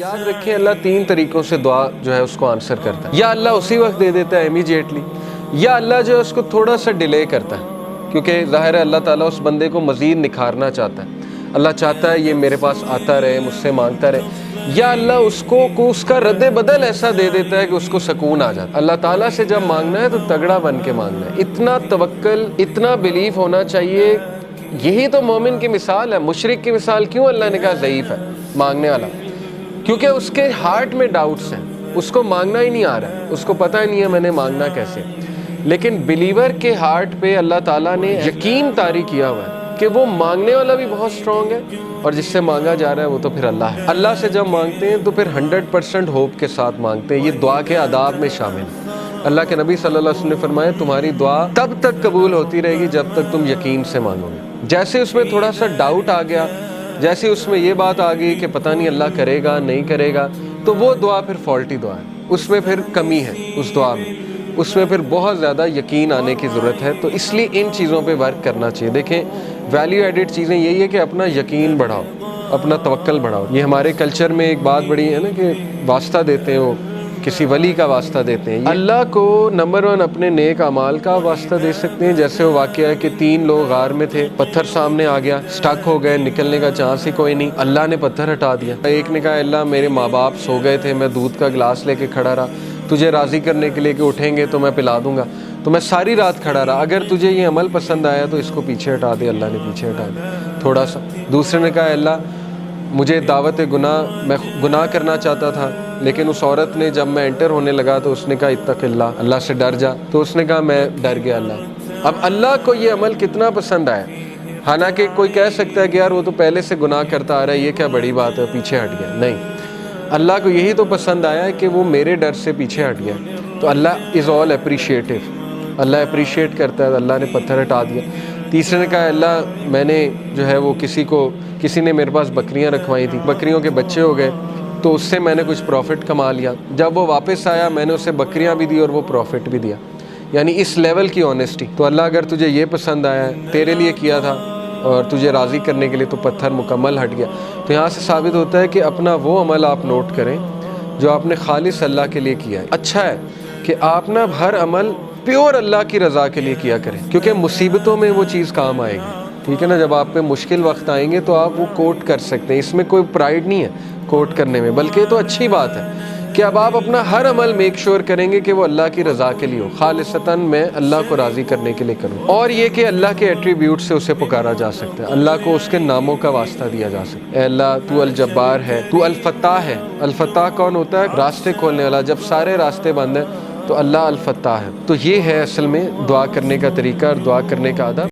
یاد رکھیں اللہ تین طریقوں سے دعا جو ہے اس کو آنسر کرتا ہے. یا اللہ اسی وقت دے دیتا ہے امیجیٹلی، یا اللہ جو ہے اس کو تھوڑا سا ڈیلے کرتا ہے، کیونکہ ظاہر ہے اللہ تعالیٰ اس بندے کو مزید نکھارنا چاہتا ہے. اللہ چاہتا ہے یہ میرے پاس آتا رہے، مجھ سے مانگتا رہے. یا اللہ اس کو اس کا رد بدل ایسا دے دیتا ہے کہ اس کو سکون آ جاتا ہے. اللہ تعالیٰ سے جب مانگنا ہے تو تگڑا بن کے مانگنا ہے، اتنا توکل، اتنا بلیف ہونا چاہیے. یہی تو مومن کی مثال ہے. مشرک کی مثال کیوں اللہ نے کہا ضعیف ہے مانگنے والا؟ کیونکہ اس کے ہارٹ میں ڈاؤٹس ہیں، اس کو مانگنا ہی نہیں آ رہا، اس کو پتہ ہی نہیں ہے میں نے مانگنا کیسے. لیکن بلیور کے ہارٹ پہ اللہ تعالیٰ نے یقین طاری کیا ہوا ہے کہ وہ مانگنے والا بھی بہت اسٹرانگ ہے، اور جس سے مانگا جا رہا ہے وہ تو پھر اللہ ہے. اللہ سے جب مانگتے ہیں تو پھر 100% ہوپ کے ساتھ مانگتے ہیں. یہ دعا کے آداب میں شامل ہے. اللہ کے نبی صلی اللہ علیہ وسلم نے فرمایا تمہاری دعا تب تک قبول ہوتی رہے گی جب تک تم یقین سے مانگو گے. جیسے اس میں تھوڑا سا ڈاؤٹ آ گیا، جیسے اس میں یہ بات آ گئی کہ پتہ نہیں اللہ کرے گا نہیں کرے گا، تو وہ دعا پھر فالٹی دعا ہے، اس میں پھر کمی ہے. اس دعا میں اس میں پھر بہت زیادہ یقین آنے کی ضرورت ہے. تو اس لیے ان چیزوں پہ ورک کرنا چاہیے. دیکھیں ویلیو ایڈڈ چیزیں یہی ہے کہ اپنا یقین بڑھاؤ، اپنا توکل بڑھاؤ. یہ ہمارے کلچر میں ایک بات بڑی ہے نا کہ واسطہ دیتے ہیں، وہ کسی ولی کا واسطہ دیتے ہیں. اللہ کو نمبر 1 اپنے نیک اعمال کا واسطہ دے سکتے ہیں. جیسے وہ واقعہ ہے کہ 3 لوگ غار میں تھے، پتھر سامنے آ گیا، سٹک ہو گئے، نکلنے کا چانس ہی کوئی نہیں. اللہ نے پتھر ہٹا دیا. ایک نے کہا اللہ میرے ماں باپ سو گئے تھے، میں دودھ کا گلاس لے کے کھڑا رہا، تجھے راضی کرنے کے لیے کہ اٹھیں گے تو میں پلا دوں گا، تو میں ساری رات کھڑا رہا، اگر تجھے یہ عمل پسند آیا تو اس کو پیچھے ہٹا دے. اللہ نے پیچھے ہٹا دیا تھوڑا سا. دوسرے نے کہا اللہ مجھے دعوت گناہ، میں گناہ کرنا چاہتا تھا، لیکن اس عورت نے جب میں انٹر ہونے لگا تو اس نے کہا اتق اللہ، اللہ سے ڈر جا، تو اس نے کہا میں ڈر گیا اللہ. اب اللہ کو یہ عمل کتنا پسند آیا. حالانکہ کوئی کہہ سکتا ہے کہ یار وہ تو پہلے سے گناہ کرتا آ رہا ہے، یہ کیا بڑی بات ہے، پیچھے ہٹ گیا. نہیں، اللہ کو یہی تو پسند آیا ہے کہ وہ میرے ڈر سے پیچھے ہٹ گیا. تو اللہ از آل اپریشیٹو، اللہ اپریشیٹ کرتا ہے. اللہ نے پتھر ہٹا دیا. تیسرے نے کہا اللہ میں نے جو ہے وہ کسی نے میرے پاس بکریاں رکھوائی تھیں، بکریوں کے بچے ہو گئے تو اس سے میں نے کچھ پروفٹ کما لیا. جب وہ واپس آیا میں نے اسے بکریاں بھی دی اور وہ پروفٹ بھی دیا. یعنی اس لیول کی آنیسٹی. تو اللہ اگر تجھے یہ پسند آیا ہے، تیرے لیے کیا تھا اور تجھے راضی کرنے کے لیے، تو پتھر مکمل ہٹ گیا. تو یہاں سے ثابت ہوتا ہے کہ اپنا وہ عمل آپ نوٹ کریں جو آپ نے خالص اللہ کے لیے کیا ہے. اچھا ہے کہ آپ نا ہر عمل پیور اللہ کی رضا کے لیے کیا کریں، کیونکہ مصیبتوں میں وہ چیز کام آئے گی. ٹھیک ہے نا، جب آپ پہ مشکل وقت آئیں گے تو آپ وہ کوٹ کر سکتے ہیں. اس میں کوئی پرائیڈ نہیں ہے کوٹ کرنے میں، بلکہ تو اچھی بات ہے کہ اب آپ اپنا ہر عمل میک شور کریں گے کہ وہ اللہ کی رضا کے لیے ہو، خالصتاً میں اللہ کو راضی کرنے کے لیے کروں. اور یہ کہ اللہ کے ایٹریبیوٹ سے اسے پکارا جا سکتا ہے، اللہ کو اس کے ناموں کا واسطہ دیا جا سکتا ہے. اے اللہ تو الجبار ہے، تو الفتاح ہے. الفتاح کون ہوتا ہے؟ راستے کھولنے والا. جب سارے راستے بند ہیں تو اللہ الفتاح ہے. تو یہ ہے اصل میں دعا کرنے کا طریقہ اور دعا کرنے کا آداب.